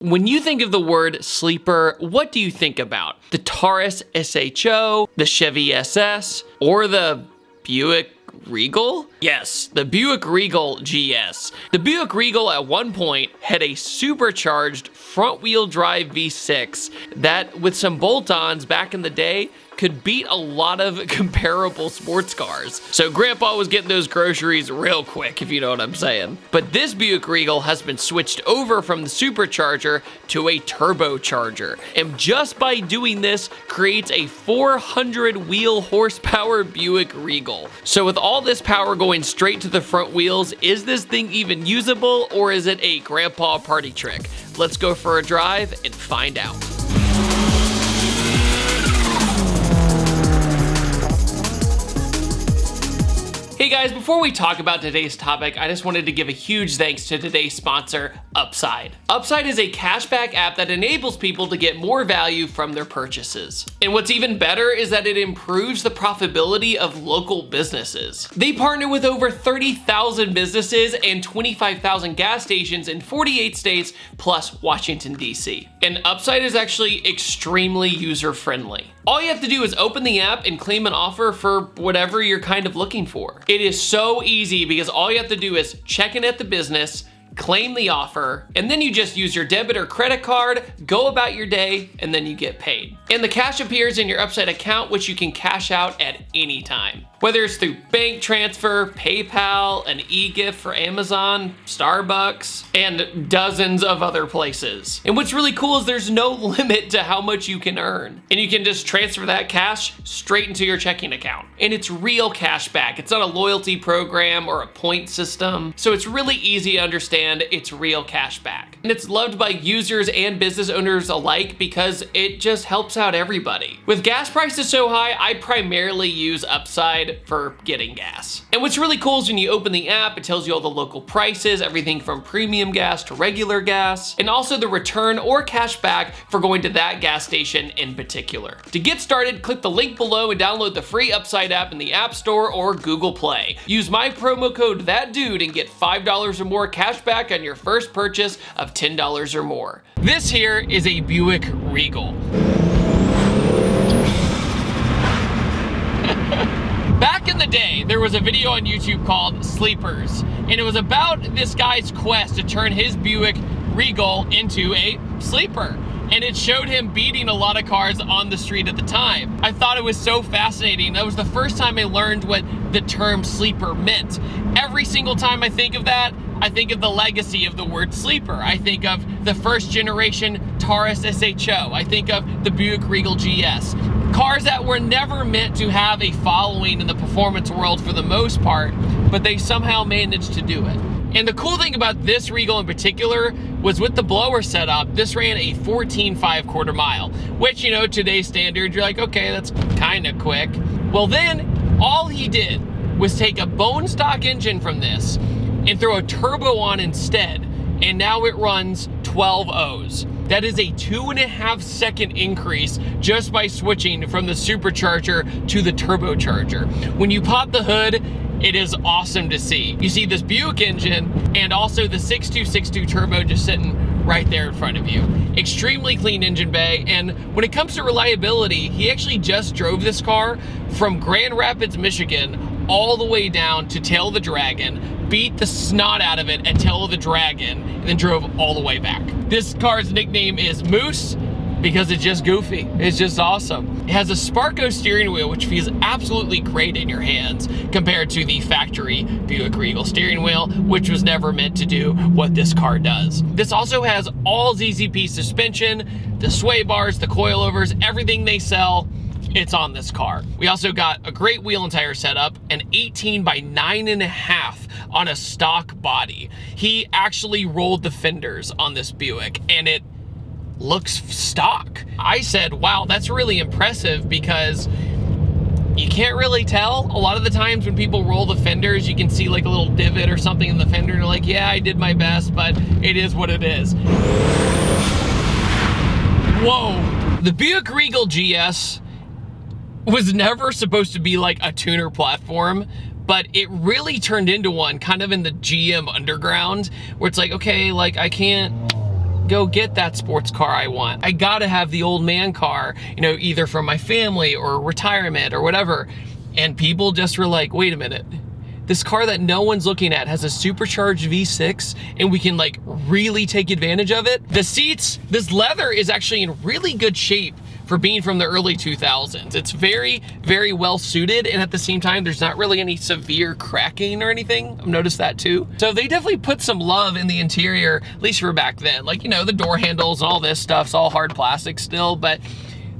When you think of the word sleeper, what do you think about? The Taurus SHO, the Chevy SS, or the Buick Regal? Yes, the Buick Regal GS. The Buick Regal at one point had a supercharged front-wheel drive V6 that, with some bolt-ons back in the day, could beat a lot of comparable sports cars. So Grandpa was getting those groceries real quick, if you know what I'm saying. But this Buick Regal has been switched over from the supercharger to a turbocharger. And just by doing this, creates a 400 wheel horsepower Buick Regal. So with all this power going straight to the front wheels, is this thing even usable, or is it a grandpa party trick? Let's go for a drive and find out. Hey guys, before we talk about today's topic, I just wanted to give a huge thanks to today's sponsor, Upside. Upside is a cashback app that enables people to get more value from their purchases. And what's even better is that it improves the profitability of local businesses. They partner with over 30,000 businesses and 25,000 gas stations in 48 states plus Washington, D.C. And Upside is actually extremely user-friendly. All you have to do is open the app and claim an offer for whatever you're kind of looking for. It is so easy because all you have to do is check in at the business, claim the offer, and then you just use your debit or credit card, go about your day, and then you get paid. And the cash appears in your Upside account, which you can cash out at any time. Whether it's through bank transfer, PayPal, an e-gift for Amazon, Starbucks, and dozens of other places. And what's really cool is there's no limit to how much you can earn. And you can just transfer that cash straight into your checking account. And it's real cash back. It's not a loyalty program or a point system. So it's really easy to understand it's real cash back. And it's loved by users and business owners alike because it just helps out everybody. With gas prices so high, I primarily use Upside for getting gas. And what's really cool is when you open the app, it tells you all the local prices, everything from premium gas to regular gas, and also the return or cash back for going to that gas station in particular. To get started, click the link below and download the free Upside app in the App Store or Google Play. Use my promo code ThatDude and get $5 or more cash back on your first purchase of $10 or more. This here is a Buick Regal. Back in the day, there was a video on YouTube called Sleepers, and it was about this guy's quest to turn his Buick Regal into a sleeper. And it showed him beating a lot of cars on the street at the time. I thought it was so fascinating. That was the first time I learned what the term sleeper meant. Every single time I think of that, I think of the legacy of the word sleeper. I think of the first generation Taurus SHO. I think of the Buick Regal GS. Cars that were never meant to have a following in the performance world for the most part, but they somehow managed to do it. And the cool thing about this Regal in particular was with the blower setup, this ran a 14.5 quarter mile, which, you know, today's standard, you're like, okay, that's kind of quick. Well, then all he did was take a bone stock engine from this and throw a turbo on instead, and now it runs 12 O's. That is a 2.5 second increase just by switching from the supercharger to the turbocharger. When you pop the hood, it is awesome to see. You see this Buick engine and also the 6262 turbo just sitting right there in front of you. Extremely clean engine bay, and when it comes to reliability, he actually just drove this car from Grand Rapids, Michigan, all the way down to Tail of the Dragon, beat the snot out of it at Tail of the Dragon, and then drove all the way back. This car's nickname is Moose because it's just goofy. It's just awesome. It has a Sparco steering wheel, which feels absolutely great in your hands compared to the factory Buick Regal steering wheel, which was never meant to do what this car does. This also has all ZZP suspension, the sway bars, the coilovers, everything they sell, it's on this car. We also got a great wheel and tire setup, an 18 by 9.5 on a stock body. He actually rolled the fenders on this Buick, and it looks stock. I said, wow, that's really impressive because you can't really tell. A lot of the times when people roll the fenders, you can see like a little divot or something in the fender, and you're like, yeah, I did my best, but it is what it is. Whoa. The Buick Regal GS was never supposed to be like a tuner platform, but it really turned into one kind of in the GM underground, where it's like, okay, like I can't go get that sports car I want. I gotta have the old man car, you know, either from my family or retirement or whatever. And people just were like, wait a minute. This car that no one's looking at has a supercharged V6 and we can like really take advantage of it. The seats, this leather is actually in really good shape for being from the early 2000s. It's very, very well suited, and at the same time, there's not really any severe cracking or anything. I've noticed that too. So they definitely put some love in the interior, at least for back then. Like, you know, the door handles and all this stuff's all hard plastic still, but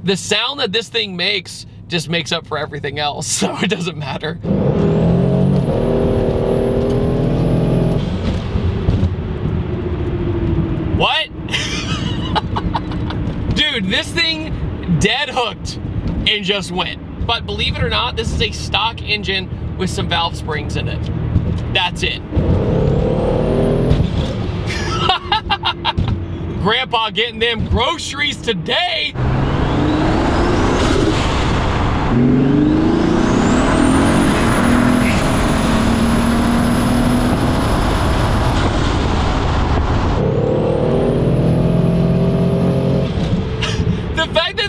the sound that this thing makes just makes up for everything else, so it doesn't matter. What? Dude, this thing dead hooked and just went. But believe it or not, this is a stock engine with some valve springs in it. That's it. Grandpa getting them groceries today.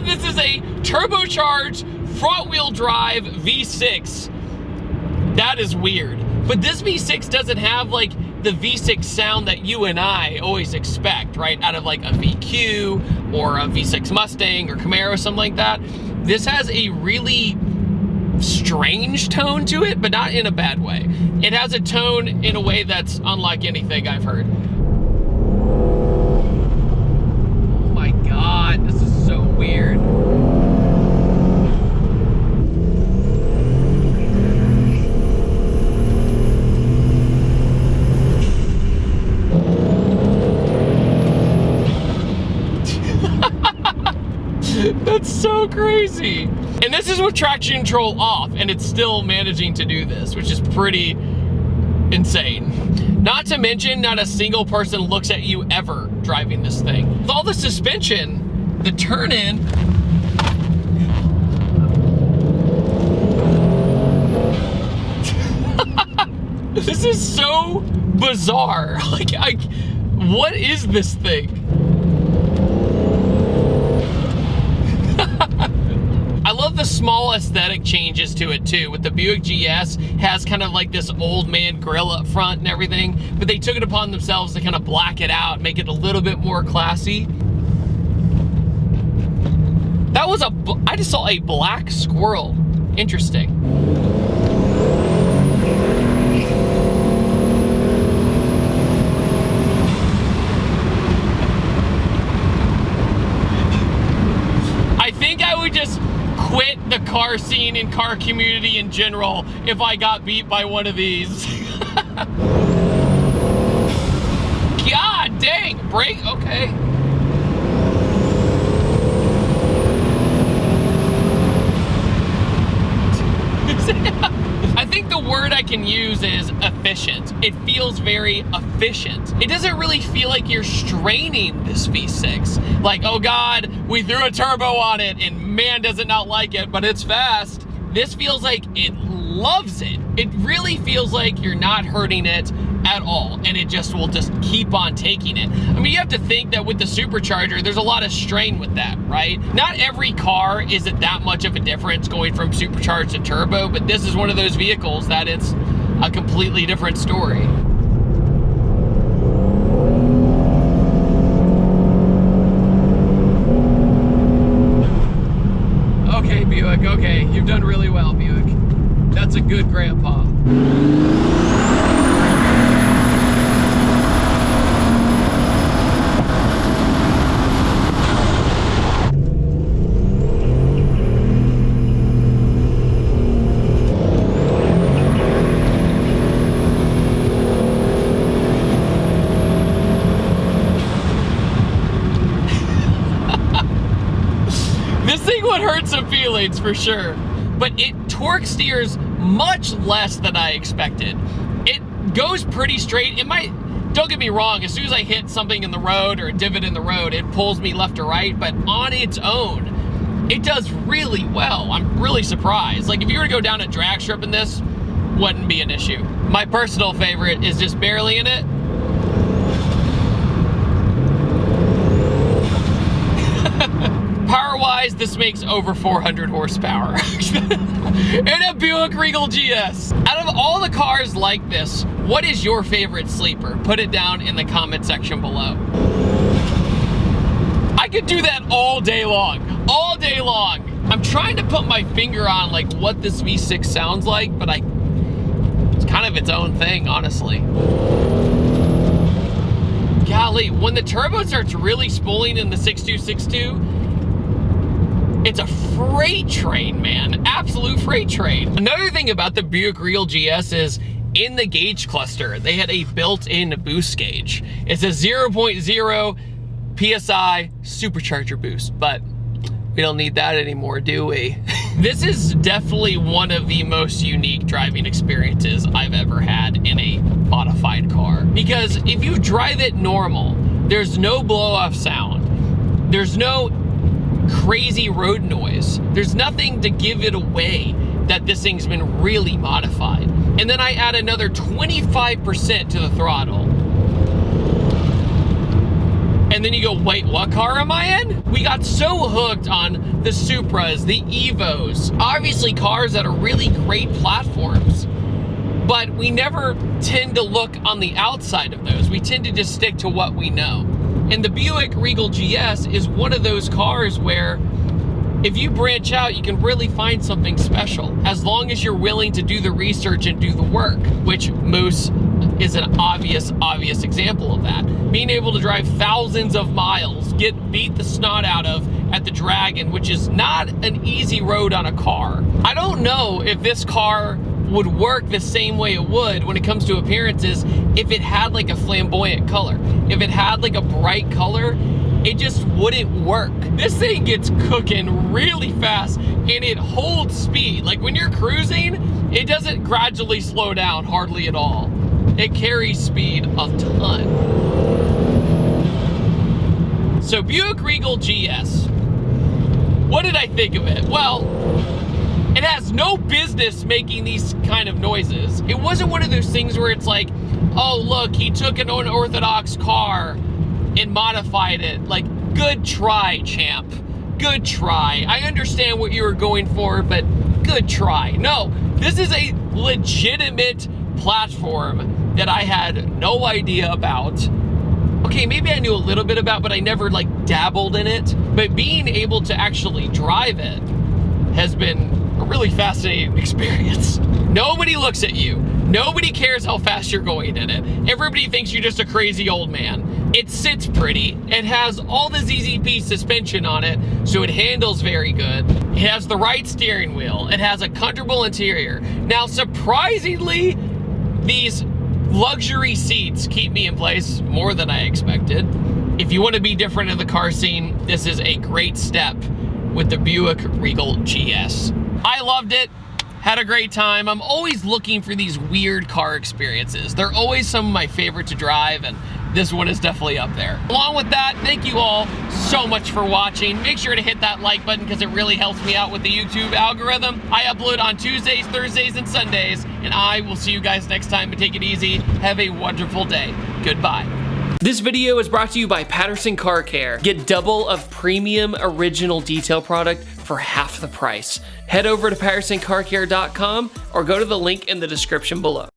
This is a turbocharged front-wheel drive V6. That is weird. But this V6 doesn't have like the V6 sound that you and I always expect, right? Out of like a VQ or a V6 Mustang or Camaro or something like that. This has a really strange tone to it, but not in a bad way. It has a tone in a way that's unlike anything I've heard. Oh my God, this is so weird. That's so crazy. And this is with traction control off, and it's still managing to do this, which is pretty insane. Not to mention, not a single person looks at you ever driving this thing. With all the suspension, the turn-in, this is so bizarre. Like, what is this thing? I love the small aesthetic changes to it too. With the Buick GS, has kind of like this old man grill up front and everything, but they took it upon themselves to kind of black it out, make it a little bit more classy. That was I just saw a black squirrel. Interesting. I think I would just quit the car scene and car community in general if I got beat by one of these. God dang, brake, okay. I think the word I can use is efficient. It feels very efficient. It doesn't really feel like you're straining this V6. Like, oh God, we threw a turbo on it and man does it not like it, but it's fast. This feels like it loves it. It really feels like you're not hurting it at all, and it just will just keep on taking it. I mean, you have to think that with the supercharger, there's a lot of strain with that, right? Not every car is it that much of a difference going from supercharged to turbo, but this is one of those vehicles that it's a completely different story. Okay, Buick, okay, you've done really well, Buick. That's a good grandpa. Hurt some feelings for sure, but it torque steers much less than I expected. It goes pretty straight. It might, don't get me wrong, as soon as I hit something in the road or a divot in the road, it pulls me left or right, but on its own, it does really well. I'm really surprised. Like if you were to go down a drag strip in this, wouldn't be an issue. My personal favorite is just barely in it. guys, this makes over 400 horsepower. And a Buick Regal GS. Out of all the cars like this, what is your favorite sleeper? Put it down in the comment section below. I could do that all day long. All day long. I'm trying to put my finger on like what this V6 sounds like, but it's kind of its own thing, honestly. Golly, when the turbo starts really spooling in the 6262, it's a freight train, man. Absolute freight train. Another thing about the Buick Regal GS is in the gauge cluster, they had a built-in boost gauge. It's a 0.0 PSI supercharger boost, but we don't need that anymore, do we? This is definitely one of the most unique driving experiences I've ever had in a modified car. Because if you drive it normal, there's no blow-off sound. There's no crazy road noise. There's nothing to give it away that this thing's been really modified. And then I add another 25% to the throttle. And then you go, wait, what car am I in? We got so hooked on the Supras, the Evos, obviously cars that are really great platforms, but we never tend to look on the outside of those. We tend to just stick to what we know. And the Buick Regal GS is one of those cars where if you branch out, you can really find something special, as long as you're willing to do the research and do the work, which Moose is an obvious example of that. Being able to drive thousands of miles, beat the snot out of at the Dragon, which is not an easy road on a car. I don't know if this car would work the same way it would when it comes to appearances if it had like a flamboyant color. If it had like a bright color, it just wouldn't work. This thing gets cooking really fast and it holds speed. Like when you're cruising, it doesn't gradually slow down hardly at all. It carries speed a ton. So Buick Regal GS, what did I think of it? Well, it has no business making these kind of noises. It wasn't one of those things where it's like, oh look, he took an unorthodox car and modified it. Like, good try, champ. Good try. I understand what you were going for, but good try. No, this is a legitimate platform that I had no idea about. Okay, maybe I knew a little bit about, but I never like dabbled in it. But being able to actually drive it has been a really fascinating experience. Nobody looks at you. Nobody cares how fast you're going in it. Everybody thinks you're just a crazy old man. It sits pretty. It has all the ZZP suspension on it, so it handles very good. It has the right steering wheel. It has a comfortable interior. Now, surprisingly, these luxury seats keep me in place more than I expected. If you want to be different in the car scene, this is a great step with the Buick Regal GS. I loved it. Had a great time. I'm always looking for these weird car experiences. They're always some of my favorite to drive, and this one is definitely up there. Along with that, thank you all so much for watching. Make sure to hit that like button because it really helps me out with the YouTube algorithm. I upload on Tuesdays, Thursdays, and Sundays, and I will see you guys next time. But take it easy. Have a wonderful day. Goodbye. This video is brought to you by Patterson Car Care. Get double of premium original detail product for half the price. Head over to PattersonCarCare.com or go to the link in the description below.